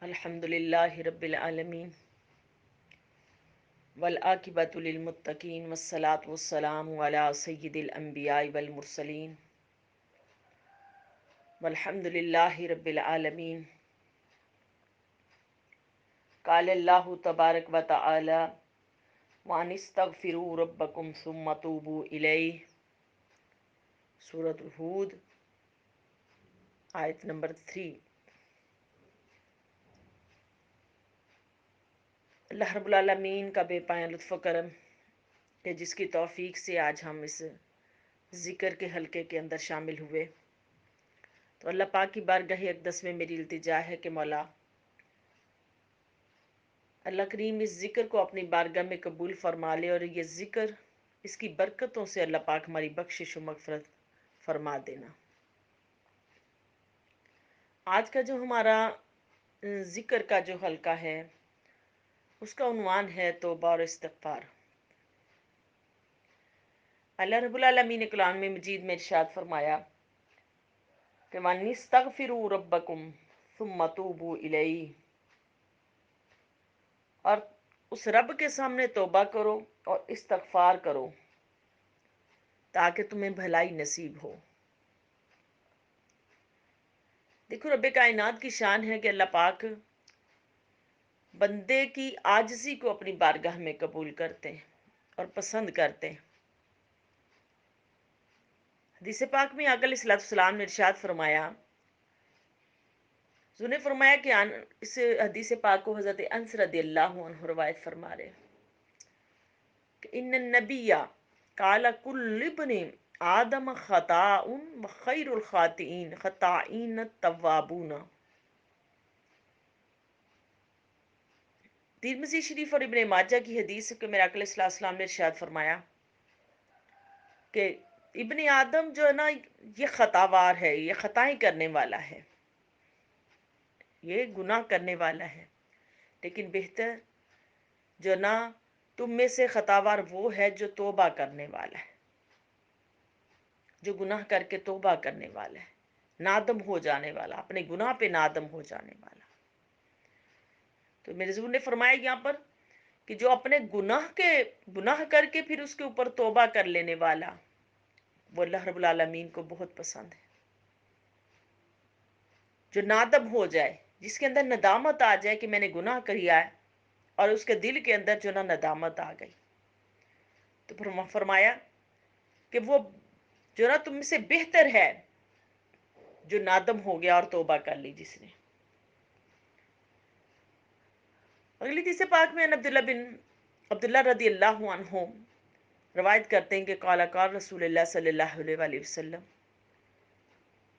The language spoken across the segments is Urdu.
الحمدللہ رب العالمین والعاقبۃ للمتقین والصلاة والسلام علی سید الانبیاء والمرسلین والحمدللہ رب العالمین۔ قال اللہ تبارک و تعالی وان استغفروا ربکم ثم توبوا الیہ، سورۃ ہود آیت نمبر 3۔ اللہ رب العالمین کا بے پایہ لطف و کرم کہ جس کی توفیق سے آج ہم اس ذکر کے حلقے کے اندر شامل ہوئے، تو اللہ پاک کی بارگاہ اقدس میں میری التجا ہے کہ مولا اللہ کریم اس ذکر کو اپنی بارگاہ میں قبول فرما لے، اور یہ ذکر اس کی برکتوں سے اللہ پاک ہماری بخشش و مغفرت فرما دینا۔ آج کا جو ہمارا ذکر کا جو حلقہ ہے اس کا عنوان ہے توبہ اور استغفار۔ اللہ رب العالمین نے کلام میں مجید میں ارشاد فرمایا کہ وَأَنِ اسْتَغْفِرُوا رَبَّكُمْ ثُمَّ تُوبُوا إِلَيْهِ، اور اس رب کے سامنے توبہ کرو اور استغفار کرو تاکہ تمہیں بھلائی نصیب ہو۔ دیکھو رب کائنات کی شان ہے کہ اللہ پاک بندے کی عاجزی کو اپنی بارگاہ میں قبول کرتے ہیں اور پسند کرتے ہیں۔ حدیث پاک میں آقا علیہ السلام نے ارشاد فرمایا، حضور نے فرمایا کہ اس حدیث پاک کو حضرت انس رضی اللہ عنہ روایت فرما رہے کہ ان النبی قال کل ابن آدم خطاء وخیر الخاطئین خطائین التوابون۔ ترمذی شریف اور ابن ماجہ کی حدیث کہ میرے آقا علیہ السلام نے ارشاد فرمایا کہ ابن آدم جو ہے نا یہ خطاوار ہے، یہ خطائیں کرنے والا ہے، یہ گناہ کرنے والا ہے، لیکن بہتر جو نا تم میں سے خطاوار وہ ہے جو توبہ کرنے والا ہے، جو گناہ کر کے توبہ کرنے والا ہے، نادم ہو جانے والا، اپنے گناہ پہ نادم ہو جانے والا۔ تو میرے حضور نے فرمایا یہاں پر کہ جو اپنے گناہ کر کے پھر اس کے اوپر توبہ کر لینے والا، وہ اللہ رب العالمین کو بہت پسند ہے۔ جو نادم ہو جائے، جس کے اندر ندامت آ جائے کہ میں نے گناہ کیا ہے، اور اس کے دل کے اندر جو نا ندامت آ گئی، تو فرمایا کہ وہ جو نا تم سے بہتر ہے جو نادم ہو گیا اور توبہ کر لی جس نے۔ اگلی حدیث پاک میں عبداللہ رضی اللہ عنہ روایت کرتے ہیں کہ قال قال رسول اللہ صلی اللہ علیہ وآلہ وسلم،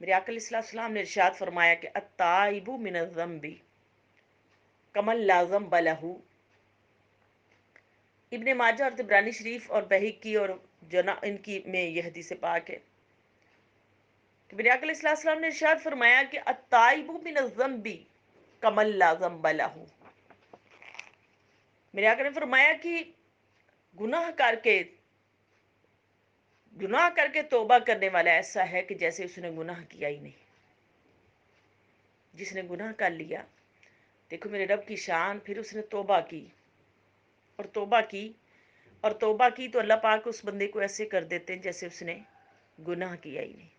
میرے آقا علیہ السلام نے ارشاد فرمایا کہ التائب من الذنب کمن لا ذنب لہ۔ ابن ماجہ اور طبرانی شریف اور بہقی اور جنا ان کی میں یہ حدیث پاک ہے کہ میرے آقا علیہ السلام نے ارشاد فرمایا کہ التائب من الذنب کمن لا ذنب لہ۔ میرے آقا نے فرمایا کہ گناہ کر کے توبہ کرنے والا ایسا ہے کہ جیسے اس نے گناہ کیا ہی نہیں۔ جس نے گناہ کر لیا، دیکھو میرے رب کی شان، پھر اس نے توبہ کی اور توبہ کی تو اللہ پاک اس بندے کو ایسے کر دیتے ہیں جیسے اس نے گناہ کیا ہی نہیں۔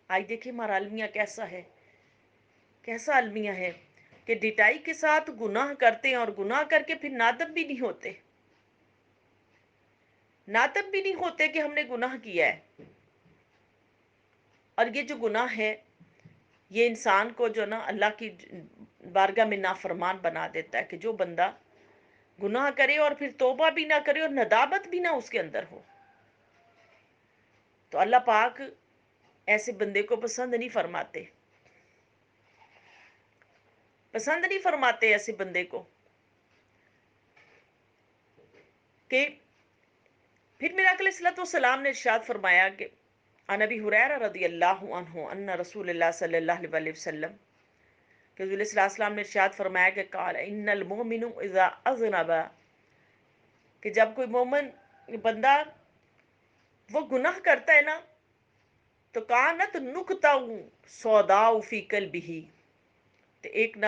آج دیکھیں ہمارا المیہ کیسا المیہ ہے کہ ڈٹائی کے ساتھ گناہ کرتے ہیں، اور گناہ کر کے پھر نادم بھی نہیں ہوتے کہ ہم نے گناہ کیا ہے۔ اور یہ جو گناہ ہے یہ انسان کو جو نا اللہ کی بارگاہ میں نافرمان بنا دیتا ہے، کہ جو بندہ گناہ کرے اور پھر توبہ بھی نہ کرے اور ندامت بھی نہ اس کے اندر ہو، تو اللہ پاک ایسے بندے کو پسند نہیں فرماتے ایسے بندے کو۔ کہ پھر میرے آقا علیہ السلام نے ارشاد فرمایا کہ عن ابی ہریرہ رضی اللہ عنہ ان رسول اللہ صلی اللہ علیہ وسلم، کہ رسول اللہ صلی اللہ علیہ وسلم نے ارشاد فرمایا کہ قال ان المؤمن اذا اذنب، کہ جب کوئی مومن بندہ وہ گناہ کرتا ہے نا تو کانت نکتہ سوداء فی قلبہ، تو ایک نہ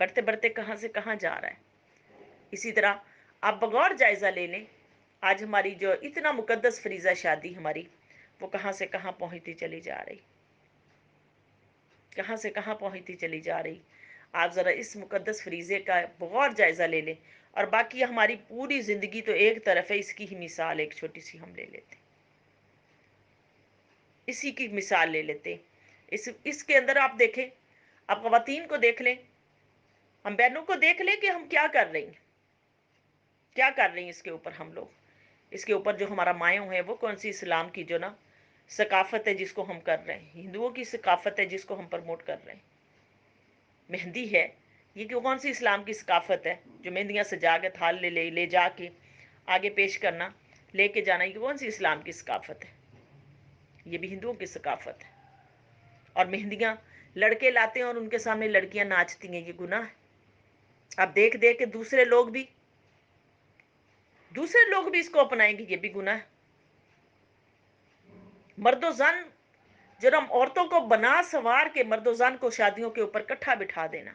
بڑھتے بڑھتے کہاں سے کہاں جا رہا ہے۔ اسی طرح آپ بغور جائزہ لے لیں، آج ہماری جو اتنا مقدس فریضہ شادی ہماری، وہ کہاں سے کہاں پہنچتی چلی جا رہی، کہاں سے کہاں پہنچتی چلی جا رہی۔ آپ ذرا اس مقدس فریضے کا بغور جائزہ لے لیں، اور باقی ہماری پوری زندگی تو ایک طرف ہے، اس کی ہی مثال ایک چھوٹی سی ہم لے لیتے، اسی کی مثال لے لیتے۔ اس کے اندر آپ دیکھیں، آپ خواتین کو دیکھ لیں، ہم بہنوں کو دیکھ لیں کہ ہم کیا کر رہی ہیں، کیا کر رہی ہیں اس کے اوپر ہم لوگ، اس کے اوپر جو ہمارا مایوں ہے وہ کون سی اسلام کی جو نا ثقافت ہے جس کو ہم کر رہے ہیں، ہندوؤں کی ثقافت ہے جس کو ہم پرموٹ کر رہے ہیں۔ مہندی ہے، یہ کون سی اسلام کی ثقافت ہے جو مہندیاں سجا کے تھال لے جا کے آگے پیش کرنا، لے کے جانا، یہ کون سی اسلام کی ثقافت ہے؟ یہ بھی ہندوؤں کی ثقافت ہے۔ اور مہندیاں لڑکے لاتے ہیں اور ان کے سامنے لڑکیاں ناچتی ہیں، یہ گناہ ہے۔ اب دیکھ دیکھ کے دوسرے لوگ بھی اس کو اپنائیں گے، یہ بھی گناہ ہے۔ مرد و زن جو ہم عورتوں کو بنا سوار کے مرد و زن کو شادیوں کے اوپر کٹھا بٹھا دینا،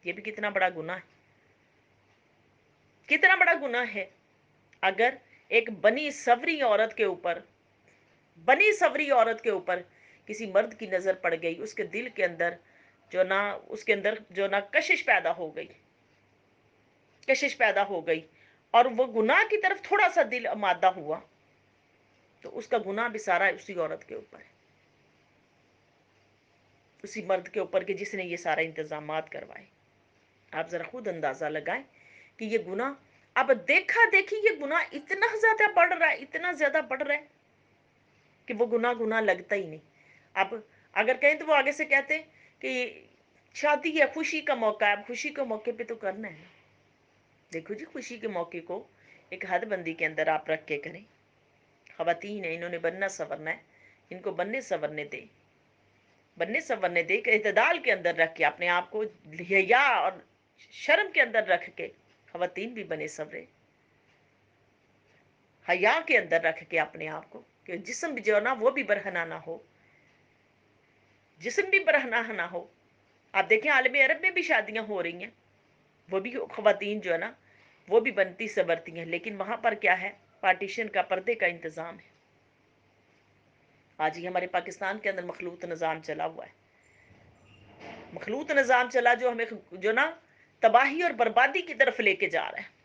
یہ بھی کتنا بڑا گناہ ہے، کتنا بڑا گناہ ہے۔ اگر ایک بنی سوری عورت کے اوپر کسی مرد کی نظر پڑ گئی، اس کے دل کے اندر جو نا کشش پیدا ہو گئی، کشش پیدا ہو گئی، اور وہ گناہ کی طرف تھوڑا سا دل آمادہ ہوا، تو اس کا گناہ بھی سارا اسی عورت کے اوپر ہے، اسی مرد کے اوپر کہ جس نے یہ سارا انتظامات کروائے۔ آپ ذرا خود اندازہ لگائیں کہ یہ گناہ اب دیکھا دیکھی یہ گناہ اتنا زیادہ بڑھ رہا ہے، اتنا زیادہ بڑھ رہا ہے کہ وہ گناہ لگتا ہی نہیں۔ اب اگر کہیں تو وہ آگے سے کہتے کہ شادی ہے، خوشی کا موقع ہے، اب خوشی کے موقع پہ تو کرنا ہے نا۔ دیکھو جی، خوشی کے موقع کو ایک حد بندی کے اندر آپ رکھ کے کریں۔ خواتین ہیں، انہوں نے بننا سورنا ہے، ان کو بننے سورنے دے کہ اعتدال کے اندر رکھ کے اپنے آپ کو حیا اور شرم کے اندر رکھ کے خواتین بھی بنے سورے، حیا کے اندر رکھ کے اپنے آپ کو، کہ جسم بھی جو ہے نا وہ بھی برہنہ نہ ہو، جسم بھی برہنہ نہ ہو۔ آپ دیکھیں عالم عرب میں بھی شادیاں ہو رہی ہیں، وہ بھی خواتین جو ہے نا وہ بھی بنتی سورتی ہیں، لیکن وہاں پر کیا ہے، پارٹیشن کا، پردے کا انتظام ہے۔ آج ہی ہمارے پاکستان کے اندر مخلوط نظام چلا ہوا ہے، مخلوط نظام چلا جو ہمیں جو نا تباہی اور بربادی کی طرف لے کے جا رہا ہے،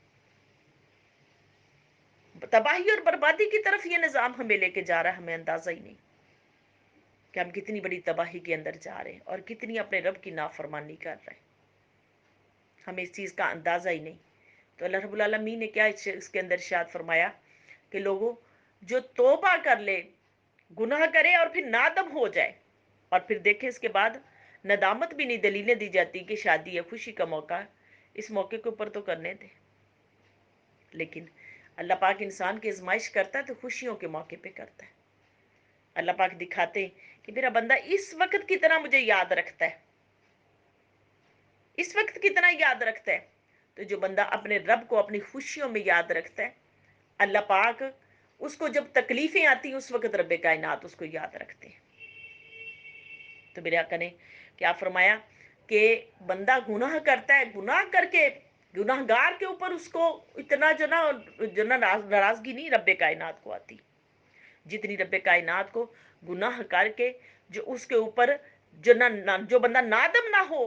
تباہی اور بربادی کی طرف یہ نظام ہمیں لے کے جا رہا ہے، ہمیں اندازہ ہی نہیں کہ ہم کتنی بڑی تباہی کے اندر جا رہے ہیں اور کتنی اپنے رب کی نافرمانی کر رہے ہیں، ہمیں اس چیز کا اندازہ ہی نہیں۔ تو اللہ رب العالمین نے کیا اس کے اندر ارشاد فرمایا کہ لوگوں جو توبہ کر لے، گناہ کرے اور پھر نادم ہو جائے، اور پھر دیکھیں اس کے بعد ندامت بھی نہیں دلیلیں دی جاتی کہ شادی ہے، خوشی کا موقع ہے، اس موقع کے اوپر تو کرنے دے۔ لیکن اللہ پاک انسان کی آزمائش کرتا ہے تو خوشیوں کے موقع پہ کرتا ہے۔ اللہ پاک دکھاتے ہیں کہ میرا بندہ اس وقت کی طرح مجھے یاد رکھتا ہے، اس وقت کتنا یاد رکھتا ہے۔ تو جو بندہ اپنے رب کو اپنی خوشیوں میں یاد رکھتا ہے، اللہ پاک اس کو جب تکلیفیں آتی ہیں اس وقت رب کائنات اس کو یاد رکھتے ہیں۔ تو میرے آقا نے کیا فرمایا کہ بندہ گناہ کرتا ہے، گناہ کر کے گناہ گار کے اوپر اس کو اتنا جو نا ناراضگی نہیں رب کائنات کو آتی، جتنی رب کائنات کو گناہ کر کے جو اس کے اوپر جو بندہ نادم نہ ہو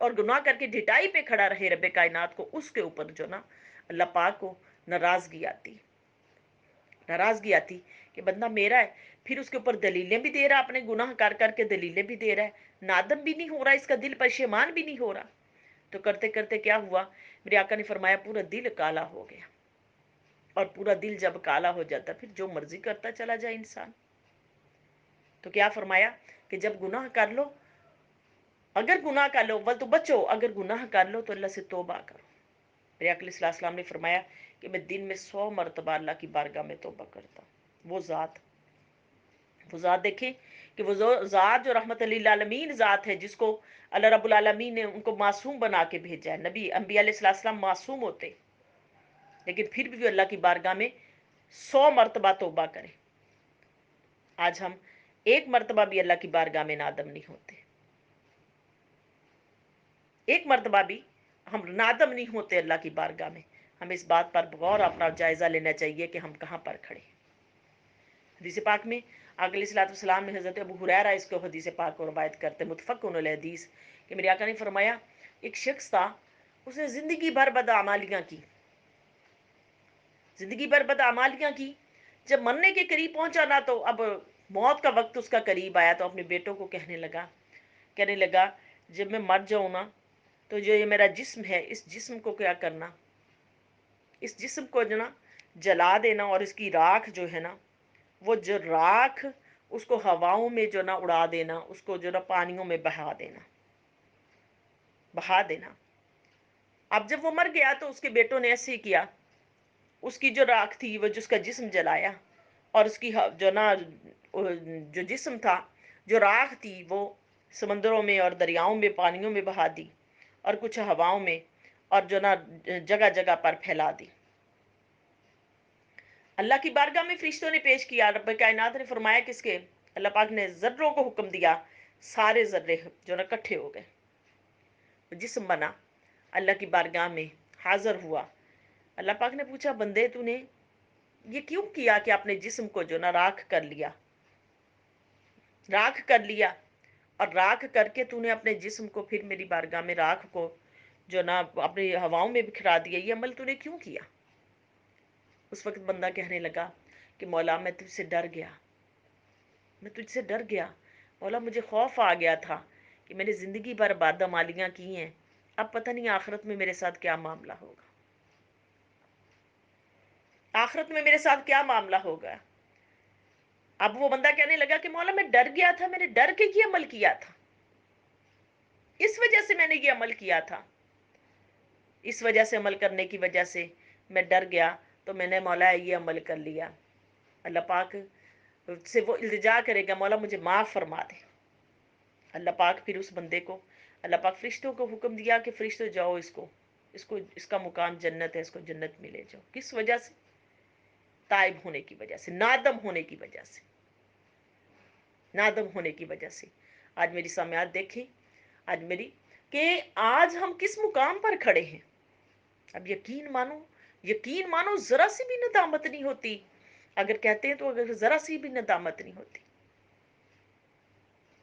اور گناہ کر کے ڈھٹائی پہ کھڑا رہے رب کائنات کو، اس کے اوپر جو نا اللہ پاک کو ناراضگی آتی کہ بندہ میرا ہے، پھر اس کے اوپر دلیلیں بھی دے رہا، اپنے گناہ کر کر کے دلیلیں بھی دے رہا ہے، نادم بھی نہیں ہو رہا، اس کا دل پشیمان بھی نہیں ہو رہا۔ تو کرتے کرتے کیا ہوا، میرے آقا نے فرمایا پورا دل کالا ہو گیا، اور پورا دل جب کالا ہو جاتا پھر جو مرضی کرتا چلا جائے انسان۔ تو کیا فرمایا کہ جب گناہ کر لو، اگر گناہ کر لو تو بچو، اگر گناہ کر لو تو اللہ سے توبہ کرو۔ میرے آقا صلی اللہ علیہ وسلم نے فرمایا کہ میں دن میں 100 مرتبہ اللہ کی بارگاہ میں توبہ کرتا ہوں۔ وہ ذات دیکھیں کہ وہ ذات جو رحمت للعالمین ذات ہے، جس کو اللہ رب العالمین نے ان کو معصوم بنا کے بھیجا ہے۔ نبی انبیاء علیہ السلام معصوم ہوتے، لیکن پھر بھی وہ اللہ کی بارگاہ میں 100 مرتبہ توبہ کریں۔ آج ہم ایک مرتبہ بھی اللہ کی بارگاہ میں نادم نہیں ہوتے۔ ایک مرتبہ بھی ہم نادم نہیں ہوتے اللہ کی بارگاہ میں. ہمیں اس بات پر غور اپنا جائزہ لینا چاہیے کہ ہم کہاں پر کھڑے ہیں. حدیث پاک میں آقا علیہ الصلوۃ والسلام نے حضرت ابو ہریرہ اس کو حدیث پاک کو روایت کرتے متفقن علیہ حدیث کہ میرے آقا نے فرمایا ایک شخص تھا، اس نے زندگی بھر بدعمالیاں کی، زندگی بھر بدعمالیاں کی. جب مرنے کے قریب پہنچا نا تو اب موت کا وقت اس کا قریب آیا تو اپنے بیٹوں کو کہنے لگا جب میں مر جاؤں نا تو جو یہ میرا جسم ہے اس جسم کو کیا کرنا، اس جسم کو جو نا جلا دینا، اور اس کی راکھ جو ہے نا وہ جو راکھ اس کو ہواؤں میں جو نا اڑا دینا، اس کو جو نا پانیوں میں بہا دینا. اب جب وہ مر گیا تو اس کے بیٹوں نے ایسے ہی کیا، اس کی جو راکھ تھی وہ جس کا جسم جلایا، اور اس کی جو نا جو جسم تھا، جو راکھ تھی وہ سمندروں میں اور دریاؤں میں پانیوں میں بہا دی، اور کچھ ہواؤں میں اور جو نا جگہ جگہ پر پھیلا دی. اللہ کی بارگاہ میں فرشتوں نے پیش کیا، رب کائنات نے فرمایا کس کے، اللہ پاک نے ذروں کو حکم دیا، سارے ذرے جو نا اکٹھے ہو گئے، جسم بنا، اللہ کی بارگاہ میں حاضر ہوا. اللہ پاک نے پوچھا بندے تو نے یہ کیوں کیا کہ اپنے جسم کو جو نا راکھ کر لیا، اور راکھ کر کے تو نے اپنے جسم کو پھر میری بارگاہ میں راکھ کو جو نا اپنی ہواؤں میں بکھرا دیا، یہ عمل تو نے کیوں کیا؟ اس وقت بندہ کہنے لگا کہ مولا میں تجھ سے ڈر گیا، مولا مجھے خوف آ گیا تھا کہ میں نے زندگی بھر بدعمالیاں کی ہیں، اب پتہ نہیں آخرت میں میرے ساتھ کیا معاملہ ہوگا، آخرت میں میرے ساتھ کیا معاملہ ہوگا. اب وہ بندہ کہنے لگا کہ مولا میں ڈر گیا تھا، میں نے ڈر کے یہ عمل کیا تھا، اس وجہ سے میں نے یہ عمل کیا تھا، اس وجہ سے عمل کرنے کی وجہ سے میں ڈر گیا تو میں نے مولا یہ عمل کر لیا. اللہ پاک سے وہ التجا کرے گا مولا مجھے معاف فرما دے. اللہ پاک پھر اس بندے کو، اللہ پاک فرشتوں کو حکم دیا کہ فرشتوں جاؤ اس کا مقام جنت ہے، اس کو جنت میں لے جاؤ. کس وجہ سے؟ تائب ہونے کی وجہ سے، نادم ہونے کی وجہ سے، نادم ہونے کی وجہ سے. آج میری سامعات دیکھیں، آج میری کہ آج ہم کس مقام پر کھڑے ہیں. اب یقین مانو ذرا سی بھی ندامت نہیں ہوتی، اگر کہتے ہیں تو اگر ذرا سی بھی ندامت نہیں ہوتی،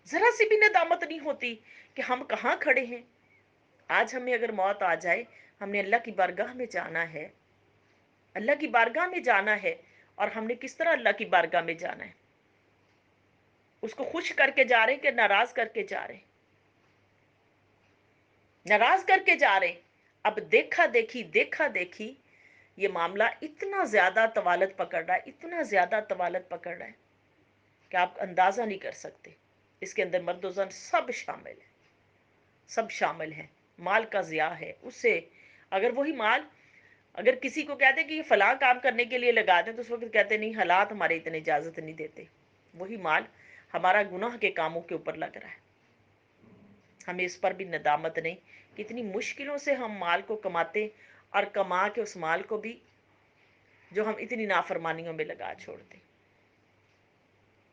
ذرا سی بھی ندامت نہیں ہوتی کہ ہم کہاں کھڑے ہیں. آج ہمیں اگر موت آ جائے، ہم نے اللہ کی بارگاہ میں جانا ہے، اللہ کی بارگاہ میں جانا ہے، اور ہم نے کس طرح اللہ کی بارگاہ میں جانا ہے؟ اس کو خوش کر کے جا رہے ہیں کہ ناراض کر کے جا رہے ہیں؟ ناراض کر کے جا رہے ہیں. اب دیکھا دیکھی یہ معاملہ اتنا زیادہ طوالت پکڑ رہا ہے، اتنا زیادہ طوالت پکڑ رہا ہے کہ آپ اندازہ نہیں کر سکتے. اس کے اندر مرد و زن سب شامل ہیں. مال کا ضیاع ہے، اس سے اگر وہی مال اگر کسی کو کہتے کہ یہ فلاں کام کرنے کے لیے لگا دیں تو اس وقت کہتے نہیں حالات ہمارے اتنے اجازت نہیں دیتے. وہی مال ہمارا گناہ کے کاموں کے اوپر لگ رہا ہے، ہمیں اس پر بھی ندامت نہیں. کتنی مشکلوں سے ہم مال کو کماتے، اور کما کے اس مال کو بھی جو ہم اتنی نافرمانیوں میں لگا چھوڑتے،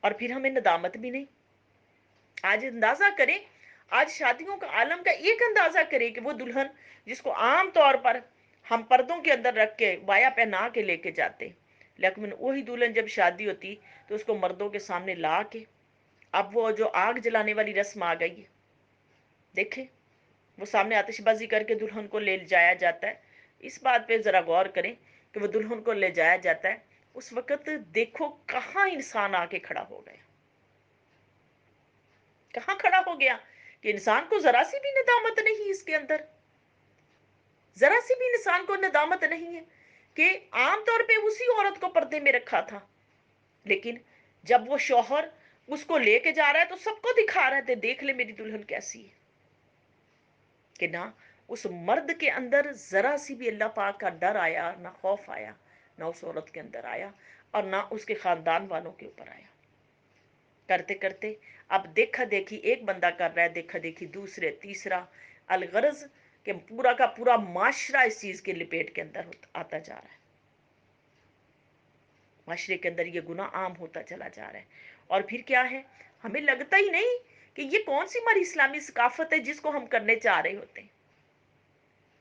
اور پھر ہمیں ندامت بھی نہیں. آج اندازہ کریں، آج شادیوں کا عالم کا ایک اندازہ کریں کہ وہ دلہن جس کو عام طور پر ہم پردوں کے اندر رکھ کے بایا پہنا کے لے کے جاتے، لیکن وہی دلہن جب شادی ہوتی تو اس کو مردوں کے سامنے لا کے اب وہ جو آگ جلانے والی رسم آ گئی ہے، دیکھیں وہ سامنے آتش بازی کر کے دلہن کو لے جایا جاتا ہے. اس بات پہ ذرا غور کریں کہ وہ دلہن کو لے جایا جاتا ہے، اس وقت دیکھو کہاں انسان آ کے کھڑا ہو گیا، کہاں کھڑا ہو گیا کہ انسان کو ذرا سی بھی ندامت نہیں. اس کے اندر ذرا سی بھی انسان کو ندامت نہیں ہے کہ عام طور پہ اسی عورت کو پردے میں رکھا تھا، لیکن جب وہ شوہر اس کو لے کے جا رہا ہے تو سب کو دکھا رہا ہے دیکھ لے میری دلہن کیسی ہے. کہ نہ اس مرد کے اندر ذرا سی بھی اللہ پاک کا ڈر آیا، نہ خوف آیا، نہ اس عورت کے اندر آیا، اور نہ اس کے خاندان والوں کے اوپر آیا. کرتے کرتے اب دیکھا دیکھی ایک بندہ کر رہا ہے، دیکھا دیکھی دوسرے، تیسرا، الغرض کہ پورا کا پورا معاشرہ اس چیز کے لپیٹ کے اندر آتا جا رہا ہے. معاشرے کے اندر یہ گناہ عام ہوتا چلا جا رہا ہے. اور پھر کیا ہے، ہمیں لگتا ہی نہیں کہ یہ کون سی ہماری اسلامی ثقافت ہے جس کو ہم کرنے چاہ رہے ہوتے ہیں.